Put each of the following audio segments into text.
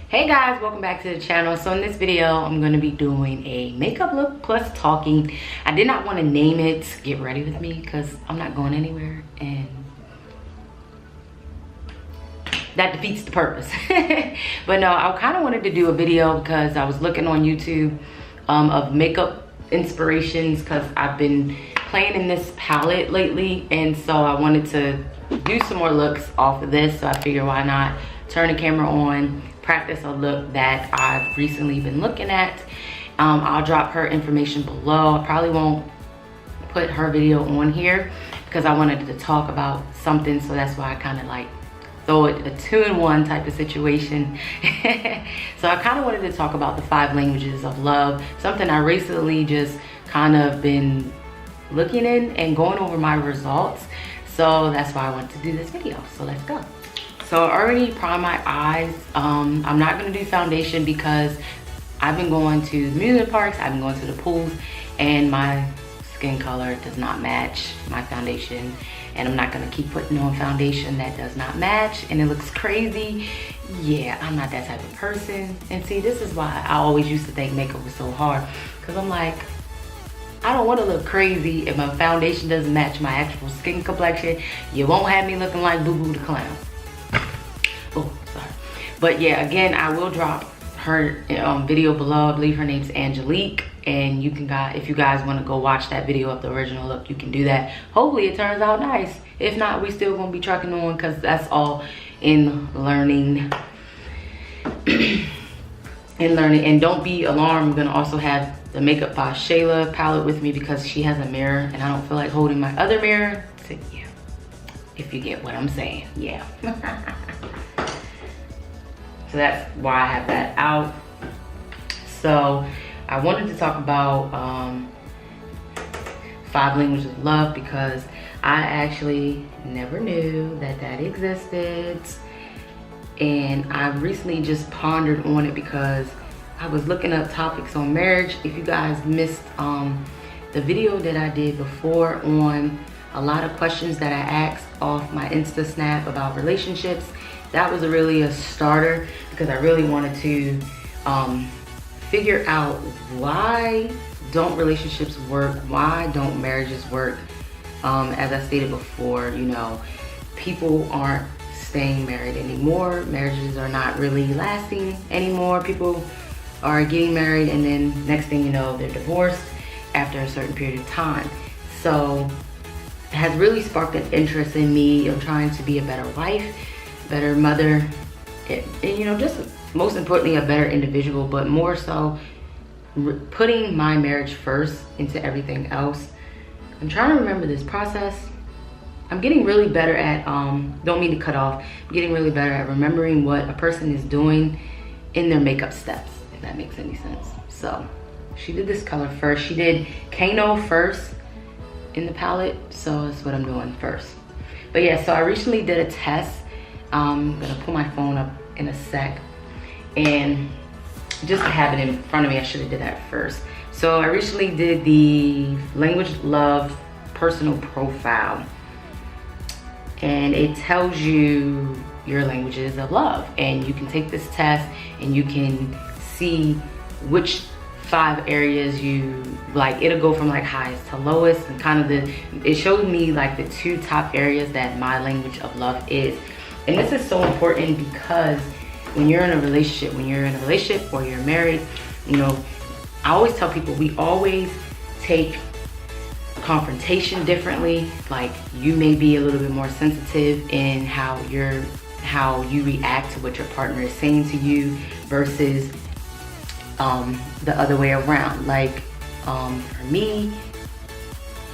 Hey guys, welcome back to the channel. So in this video I'm going to be doing a makeup look plus talking. I did not want to name it get ready with me because I'm not going anywhere and that defeats the purpose. But no, I kind of wanted to do a video because I was looking on YouTube of makeup inspirations because I've been playing in this palette lately, and so I wanted to do some more looks off of this. So I figured why not turn the camera on, practice a look that I've recently been looking at. I'll drop her information below. I probably won't put her video on here because I wanted to talk about something, so that's why I kind of like throw it a 2-in-1 type of situation. So I kind of wanted to talk about the 5 languages of love, something I recently just kind of been looking in and going over my results. So that's why I wanted to do this video. So let's go. So I already primed my eyes. I'm not gonna do foundation because I've been going to amusement parks, I've been going to the pools, and my skin color does not match my foundation. And I'm not gonna keep putting on foundation that does not match and it looks crazy. Yeah, I'm not that type of person. And see, this is why I always used to think makeup was so hard, because I'm like, I don't want to look crazy if my foundation doesn't match my actual skin complexion. You won't have me looking like Boo Boo the Clown. Oh, sorry. But yeah, again, I will drop her video below. I believe her name's Angelique, and you can if you guys want to go watch that video of the original look, you can do that. Hopefully it turns out nice. If not, we still gonna be trucking on because that's all in learning. And don't be alarmed, I'm gonna also have the Makeup by Shayla palette with me because she has a mirror and I don't feel like holding my other mirror. So yeah, if you get what I'm saying, yeah. So that's why I have that out. So I wanted to talk about 5 languages of love because I actually never knew that that existed. And I recently just pondered on it because I was looking up topics on marriage. If you guys missed the video that I did before on a lot of questions that I asked off my Insta Snap about relationships, that was really a starter because I really wanted to figure out why don't relationships work, why don't marriages work. As I stated before, you know, people aren't staying married anymore. Marriages are not really lasting anymore. People are getting married and then next thing you know, they're divorced after a certain period of time. So it has really sparked an interest in me of trying to be a better wife, better mother, and you know, just most importantly, a better individual, but more so putting my marriage first into everything else. I'm trying to remember this process. I'm getting really better at, don't mean to cut off, I'm getting really better at remembering what a person is doing in their makeup steps, if that makes any sense. So she did this color first. She did Kano first in the palette, so that's what I'm doing first. But yeah, so I recently did a test. I'm gonna pull my phone up in a sec, and just to have it in front of me, I should have did that first. So I recently did the language love personal profile, and it tells you your languages of love, and you can take this test and you can see which 5 areas you like. It'll go from like highest to lowest, and kind of it showed me like the 2 top areas that my language of love is. And this is so important because when you're in a relationship, or you're married, you know, I always tell people we always take confrontation differently. Like, you may be a little bit more sensitive in how you react to what your partner is saying to you versus the other way around. Like, for me,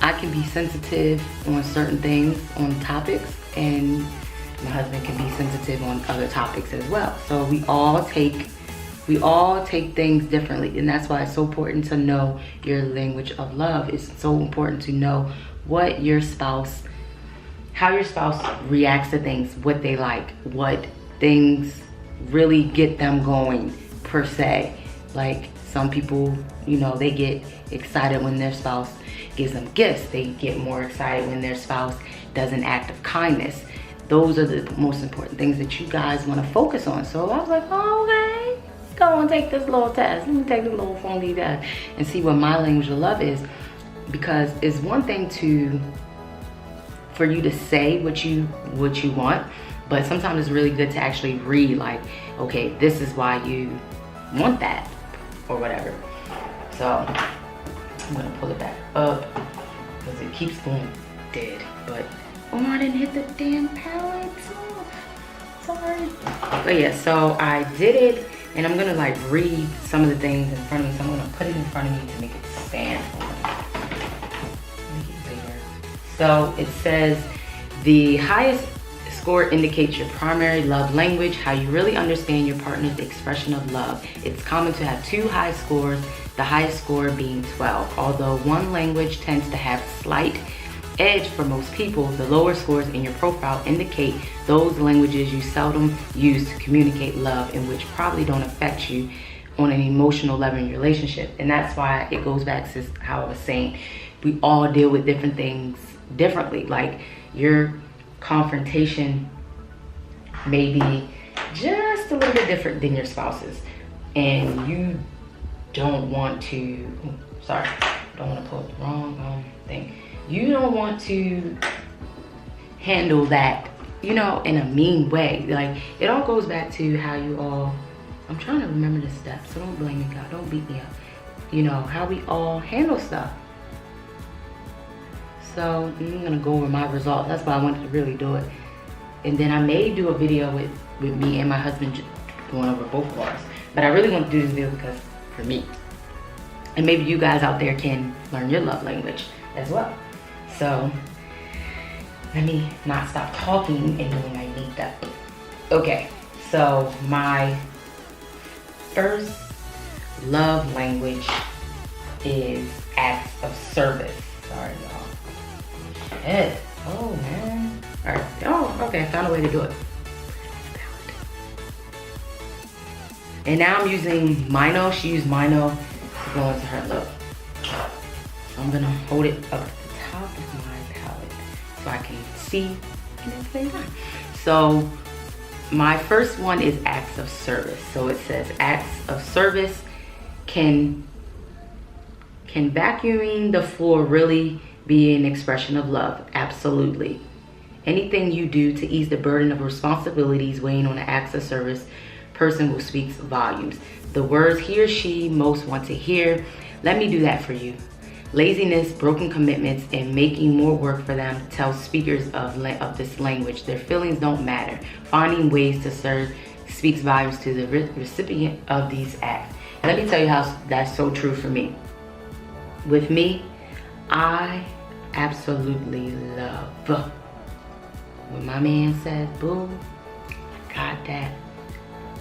I can be sensitive on certain things, on topics, and my husband can be sensitive on other topics as well. So we all take things differently, and that's why it's so important to know your language of love. It's so important to know how your spouse reacts to things, what they like, what things really get them going per se. Like, some people, you know, they get excited when their spouse gives them gifts. They get more excited when their spouse does an act of kindness. Those are the most important things that you guys want to focus on. So I was like, oh, okay. go and take this little test. Let me take this little funky test and see what my language of love is. Because it's one thing for you to say what you want, but sometimes it's really good to actually read, like, okay, this is why you want that or whatever. So I'm gonna pull it back up because it keeps going dead. But oh, I didn't hit the damn palette. Oh, sorry. But yeah, so I did it, and I'm gonna like read some of the things in front of me. So I'm gonna put it in front of me to make it stand for me. Make it bigger. So it says the highest score indicates your primary love language, how you really understand your partner's expression of love. It's common to have 2 high scores, the highest score being 12. Although one language tends to have slight edge for most people, the lower scores in your profile indicate those languages you seldom use to communicate love and which probably don't affect you on an emotional level in your relationship. And that's why it goes back to how I was saying, we all deal with different things differently. Like your confrontation may be just a little bit different than your spouse's, and you don't want to, don't want to pull the wrong thing. You don't want to handle that, you know, in a mean way. Like, it all goes back to how you all, I'm trying to remember the steps, so don't blame me, God, don't beat me up. You know, how we all handle stuff. So I'm gonna go over my results. That's why I wanted to really do it. And then I may do a video with me and my husband going over both of ours. But I really want to do this video because for me. And maybe you guys out there can learn your love language as well. So let me not stop talking and knowing I need that. Okay, so my first love language is acts of service. Sorry, y'all. Shit. Oh, man. All right. Oh, okay. I found a way to do it. And now I'm using Mino. She used Mino to go into her look. So I'm going to hold it up to the top of my palette so I can see and at the same time. So my first one is acts of service. So it says acts of service. Can vacuuming the floor really be an expression of love? Absolutely. Anything you do to ease the burden of responsibilities weighing on an acts of service person will speak volumes. The words he or she most want to hear. Let me do that for you. Laziness, broken commitments, and making more work for them tell speakers of this language their feelings don't matter. Finding ways to serve speaks volumes to the recipient of these acts. And let me tell you how that's so true for me. With me, I absolutely love when my man says, boo, I got that.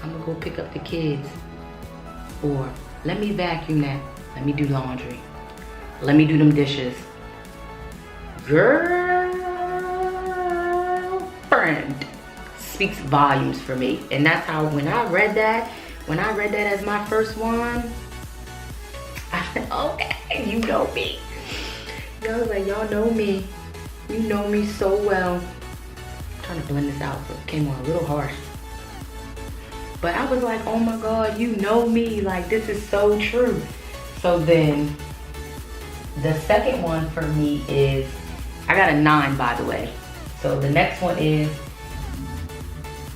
I'm gonna go pick up the kids. Or let me vacuum that. Let me do laundry. Let me do them dishes. Girlfriend speaks volumes for me. And that's how, when I read that as my first one, I said, okay, you know me. Y'all like, y'all know me. You know me so well. I'm trying to blend this out, but it came on a little harsh. But I was like, oh my God, you know me. Like, this is so true. So then, the second one for me is, I got a 9, by the way. So the next one is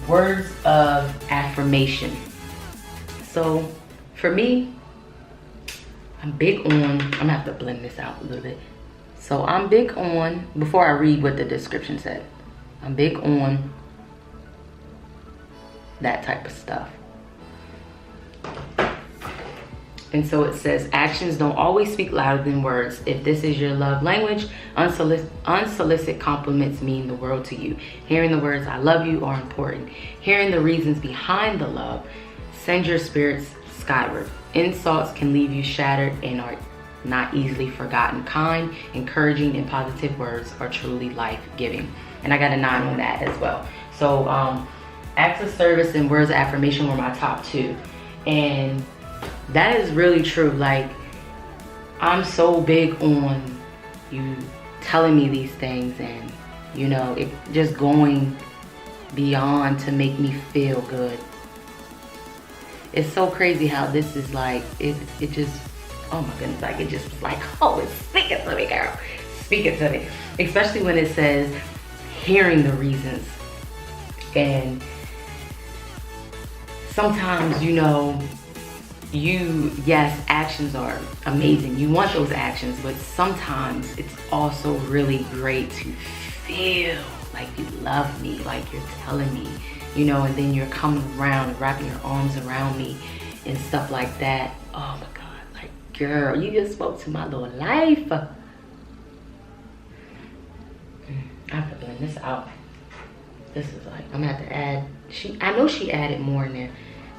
words of affirmation. So for me, I'm big on, I'm gonna have to blend this out a little bit. So I'm big on, before I read what the description said, I'm big on that type of stuff. And so it says, actions don't always speak louder than words. If this is your love language, unsolicited compliments mean the world to you. Hearing the words, I love you, are important. Hearing the reasons behind the love send your spirits skyward. Insults can leave you shattered and are not easily forgotten. Kind, encouraging, and positive words are truly life-giving. And I got a 9 on that as well. So acts of service and words of affirmation were my top 2. And that is really true. Like, I'm so big on you telling me these things and, you know, it just going beyond to make me feel good. it's so crazy how this is like, it just, oh my goodness, like it just was like, oh, it's speaking to me, girl. Speak it to me. Especially when it says hearing the reasons. And sometimes, you know, yes, actions are amazing. You want those actions, but sometimes it's also really great to feel like you love me, like you're telling me, you know, and then you're coming around and wrapping your arms around me and stuff like that. Oh my God, like, girl, you just spoke to my little life. I have to blend this out. This is like, I'm gonna have to add, I know she added more in there,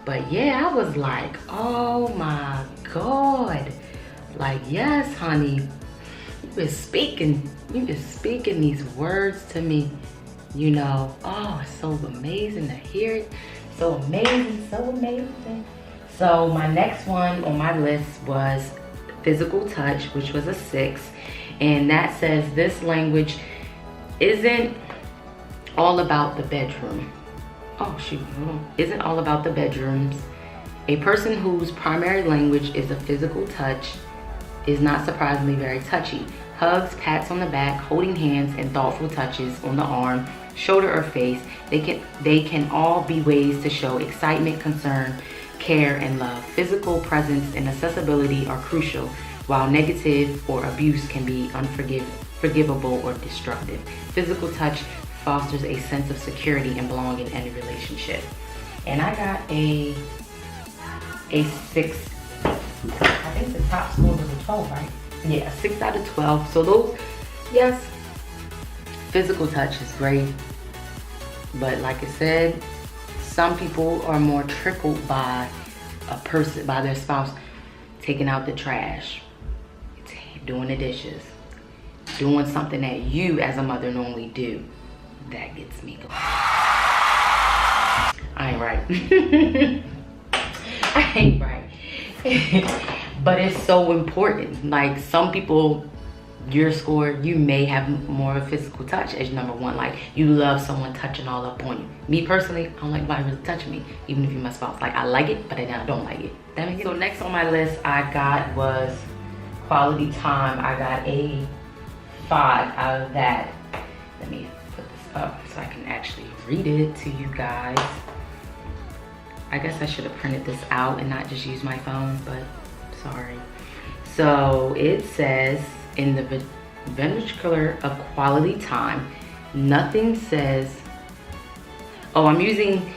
but yeah, I was like, oh my God. Like, yes, honey, you've been speaking these words to me, you know. Oh, it's so amazing to hear it. So amazing, so amazing. So my next one on my list was physical touch, which was a 6. And that says this language isn't all about the bedroom. Oh shoot, isn't all about the bedrooms. A person whose primary language is a physical touch is not surprisingly very touchy. Hugs, pats on the back, holding hands, and thoughtful touches on the arm, shoulder, or face, they can all be ways to show excitement, concern, care, and love. Physical presence and accessibility are crucial, while negative or abuse can be unforgivable or destructive. Physical touch fosters a sense of security and belonging in any relationship. And I got a 6. I think the top score was a 12, right? Yeah, 6 out of 12. So those, yes, physical touch is great. But like I said, some people are more trickled by a person, by their spouse, taking out the trash, doing the dishes, doing something that you as a mother normally do. That gets me going. I ain't right. I ain't right. But it's so important. Like, some people, your score, you may have more of a physical touch as number 1. Like, you love someone touching all up on you. Me personally, I don't like anybody really touching me, even if you're my spouse. Like, I like it, but I don't like it. That makes sense? So next on my list I got was quality time. I got a 5 out of that. Let me put this up so I can actually read it to you guys. I guess I should have printed this out and not just use my phone, but sorry. So it says, in the vernacular of quality time, nothing says, oh, I'm using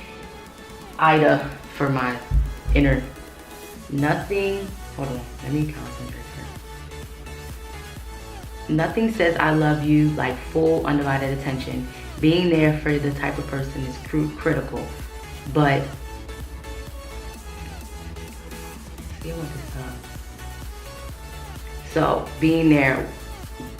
Ida for my inner, nothing, hold on, let me concentrate here. Nothing says I love you like full undivided attention. Being there for the type of person is critical, but so being there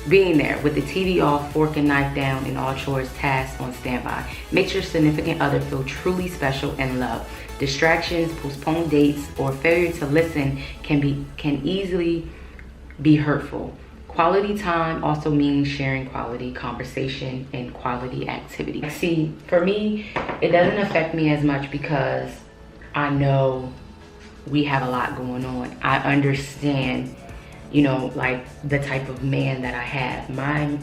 with the TV off, fork and knife down, and all chores tasks on standby makes your significant other feel truly special and loved. Distractions, postponed dates, or failure to listen can easily be hurtful. Quality time also means sharing quality conversation and quality activity. See, for me, it doesn't affect me as much because I know we have a lot going on. I understand, you know, like the type of man that I have. My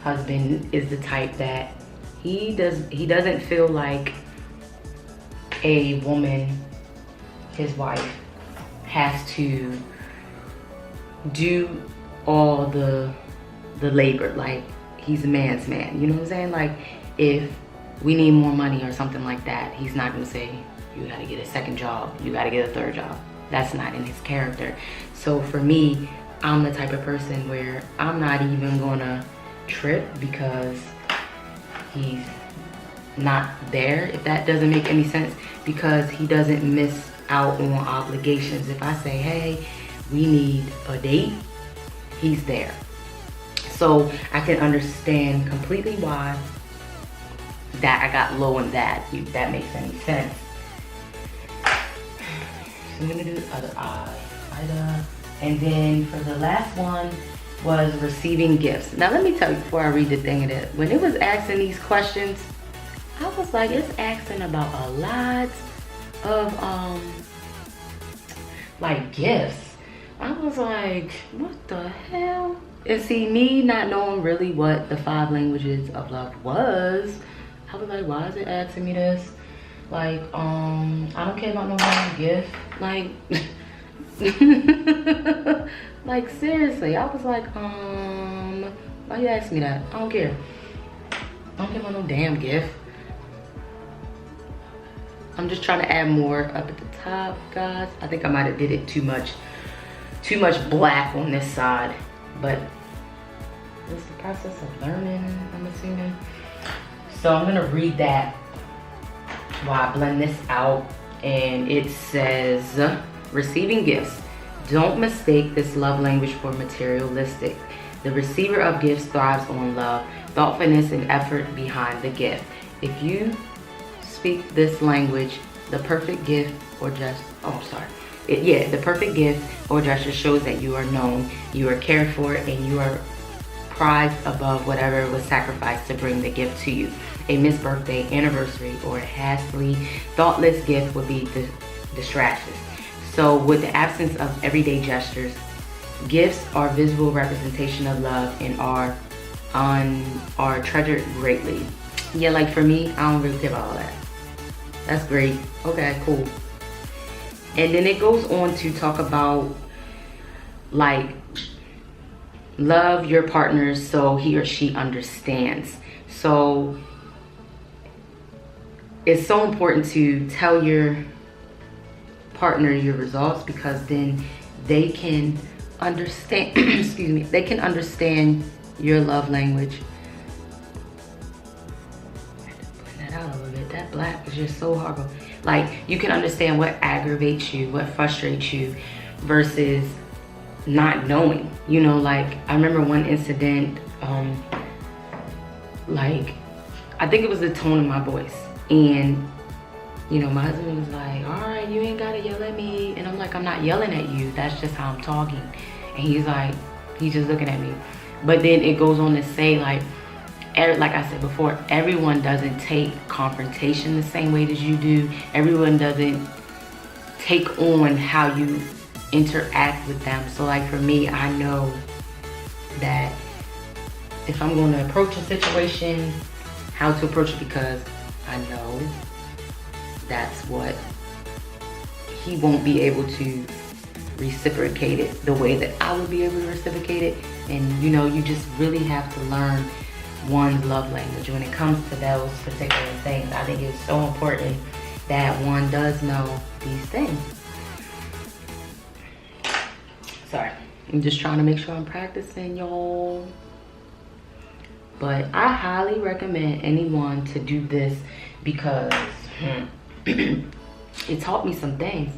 husband is the type that he doesn't feel like a woman, his wife, has to do all the labor. Like, he's a man's man, you know what I'm saying? Like, if we need more money or something like that, he's not gonna say, you gotta get a second job, you gotta get a third job. That's not in his character. So for me, I'm the type of person where I'm not even gonna trip because he's not there, if that doesn't make any sense, because he doesn't miss out on obligations. If I say, hey, we need a date, he's there. So I can understand completely why that I got low on that, if that makes any sense. So I'm gonna do the other eye. And then for the last one was receiving gifts. Now let me tell you before I read the thing, that when it was asking these questions, I was like, it's asking about a lot of like gifts. I was like, what the hell? And see, me not knowing really what the 5 languages of love was, I was like, why is it asking me this? Like, I don't care about no damn gift. Like, like seriously, I was like, why you ask me that? I don't care. I don't care about no damn gift. I'm just trying to add more up at the top, guys. I think I might have did it too much black on this side, but it's the process of learning, I'm assuming. So I'm gonna read that while I blend this out, and it says, receiving gifts. Don't mistake this love language for materialistic. The receiver of gifts thrives on love, thoughtfulness, and effort behind the gift. If you speak this language, the perfect gift or the perfect gift or gesture shows that you are known, you are cared for, and you are prized above whatever was sacrificed to bring the gift to you. A missed birthday, anniversary, or a hastily thoughtless gift would be distractions. So with the absence of everyday gestures, gifts are visible representation of love and are treasured greatly. Yeah, like for me, I don't really care about all that. That's great. Okay, cool. And then it goes on to talk about, like, love your partner so he or she understands. So it's so important to tell your partner your results, because then they can understand excuse me, they can understand your love language. I had to blend that out a little bit. That black is just so horrible. Like, you can understand what aggravates you, what frustrates you, versus not knowing. You know, like, I remember one incident, like, I think it was the tone of my voice. And, you know, my husband was like, all right, you ain't gotta yell at me. And I'm like, I'm not yelling at you. That's just how I'm talking. And he's like, he's just looking at me. But then it goes on to say, like I said before, everyone doesn't take confrontation the same way as you do. Everyone doesn't take on how you interact with them. So like for me, I know that if I'm going to approach a situation, how to approach it, because I know that's what he won't be able to reciprocate it the way that I would be able to reciprocate it. And you know, you just really have to learn one's love language when it comes to those particular things. I think it's so important that one does know these things. Sorry, I'm just trying to make sure I'm practicing, y'all. But I highly recommend anyone to do this, because it taught me some things.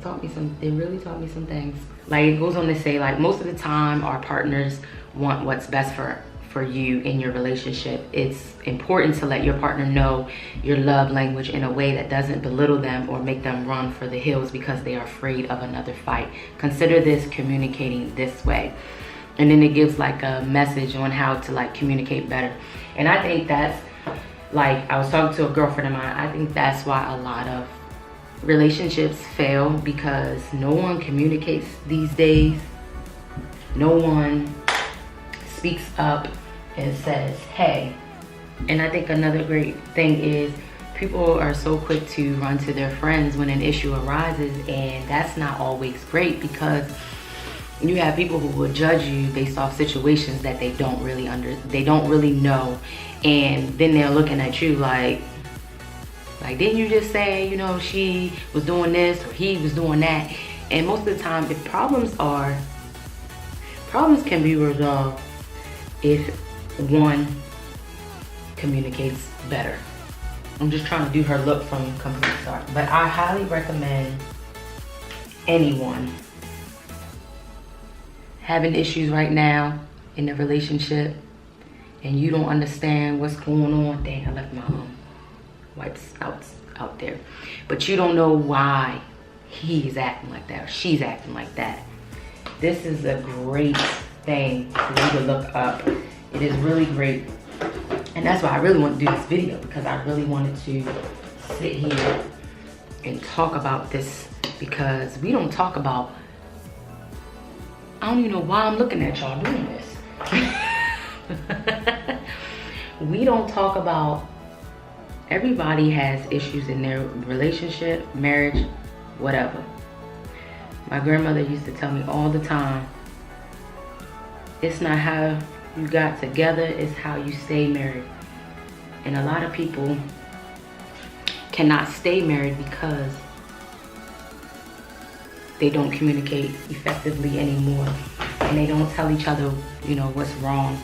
It really taught me some things. Like, it goes on to say, like, most of the time our partners want what's best for you in your relationship. It's important to let your partner know your love language in a way that doesn't belittle them or make them run for the hills because they are afraid of another fight. Consider this communicating this way. And then it gives like a message on how to like communicate better. And I think that's, like, I was talking to a girlfriend of mine, I think that's why a lot of relationships fail, because no one communicates these days. No one speaks up and says, hey. And I think another great thing is people are so quick to run to their friends when an issue arises, and that's not always great, because you have people who will judge you based off situations that they don't really know, and then they're looking at you like didn't you just say, you know, she was doing this or he was doing that? And most of the time, if problems can be resolved if one communicates better. I'm just trying to do her look from Complete Start. But I highly recommend anyone having issues right now in a relationship and you don't understand what's going on. Dang, I left my wipes out there. But you don't know why he's acting like that or she's acting like that. This is a great thing for you to look up. It is really great. And that's why I really want to do this video, because I really wanted to sit here and talk about this, because we don't talk about I don't even know why I'm looking at y'all doing this. We don't talk about, everybody has issues in their relationship, marriage, whatever. My grandmother used to tell me all the time, it's not how you got together, it's how you stay married. And a lot of people cannot stay married because they don't communicate effectively anymore, and they don't tell each other, you know, what's wrong.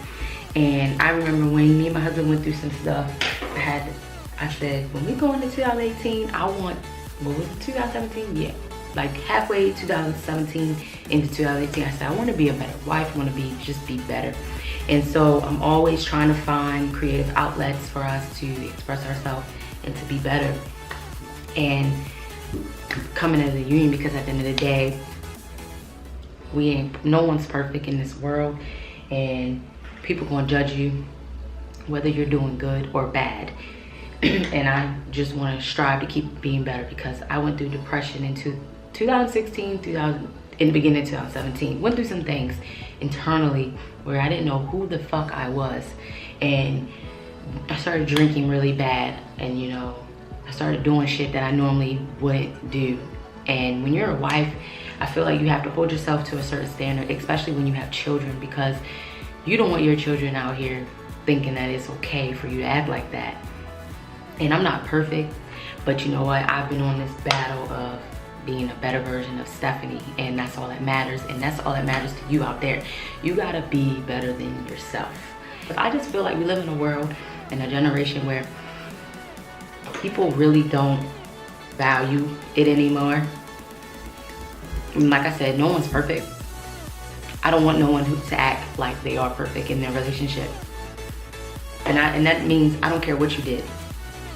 And I remember when me and my husband went through some stuff, I said, when we go into 2018, I want, what was it, 2017? Yeah, like halfway 2017 into 2018, I said, I want to be a better wife, I want to just be better. And so I'm always trying to find creative outlets for us to express ourselves and to be better. And coming as a union, because at the end of the day, no one's perfect in this world, and people gonna judge you whether you're doing good or bad. And I just want to strive to keep being better, because I went through depression in 2016, in the beginning of 2017. Went through some things internally where I didn't know who the fuck I was, and I started drinking really bad, and you know, I started doing shit that I normally wouldn't do. And when you're a wife, I feel like you have to hold yourself to a certain standard, especially when you have children, because you don't want your children out here thinking that it's okay for you to act like that. And I'm not perfect, but you know what? I've been on this battle of being a better version of Stephanie, and that's all that matters. And that's all that matters to you out there. You gotta be better than yourself. But I just feel like we live in a world and a generation where people really don't value it anymore. And like I said, no one's perfect. I don't want no one to act like they are perfect in their relationship. And that means I don't care what you did.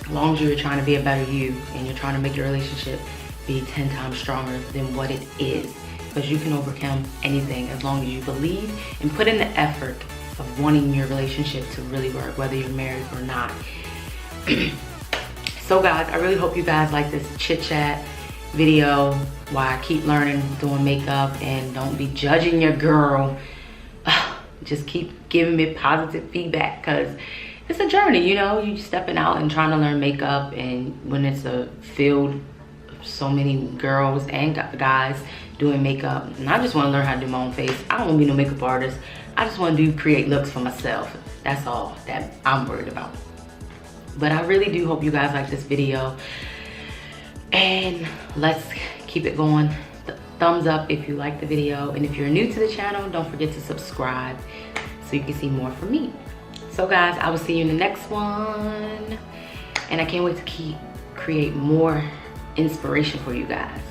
As long as you're trying to be a better you and you're trying to make your relationship be 10 times stronger than what it is. Because you can overcome anything as long as you believe and put in the effort of wanting your relationship to really work, whether you're married or not. So guys, I really hope you guys like this chit chat video while I keep learning doing makeup, and don't be judging your girl. Just keep giving me positive feedback, because it's a journey, you know. You stepping out and trying to learn makeup, and when it's a field of so many girls and guys doing makeup, and I just want to learn how to do my own face. I don't want to be no makeup artist. I just want to create looks for myself. That's all that I'm worried about. But I really do hope you guys like this video, and let's keep it going. Thumbs up if you like the video, and if you're new to the channel, don't forget to subscribe so you can see more from me. So guys, I will see you in the next one, and I can't wait to create more inspiration for you guys.